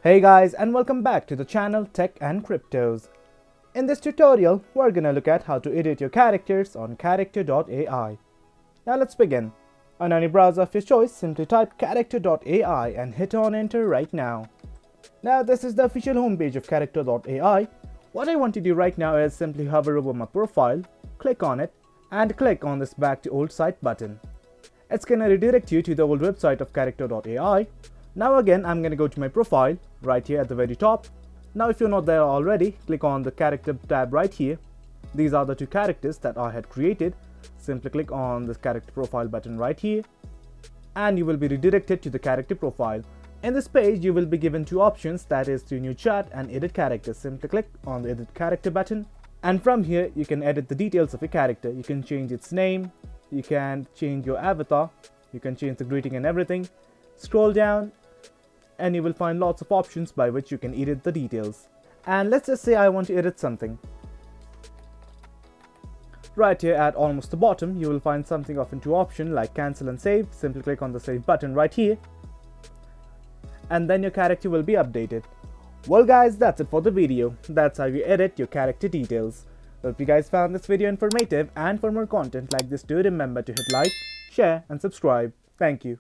Hey guys, and welcome back to the channel Tech and Cryptos. In this tutorial, we're gonna look at how to edit your characters on character.ai. Now let's begin. On any browser of your choice, simply type character.ai and hit on enter right now. Now this is the official homepage of character.ai. What I want to do right now is simply hover over my profile, click on it, and click on this back to old site button. It's gonna redirect you to the old website of character.ai. Now again, I'm gonna go to my profile right here at the very top. Now if you're not there already, click on the character tab right here. These are the two characters that I had created. Simply click on the character profile button right here and you will be redirected to the character profile. In this page, you will be given two options, that is to new chat and edit character. Simply click on the edit character button and from here you can edit the details of your character. You can change its name, you can change your avatar, you can change the greeting and everything. Scroll down and you will find lots of options by which you can edit the details. And let's just say I want to edit something. Right here at almost the bottom, you will find something of into option like cancel and save. Simply click on the save button right here and then your character will be updated. Well guys, that's it for the video. That's how you edit your character details. Hope you guys found this video informative, and for more content like this, do remember to hit like, share and subscribe. Thank you.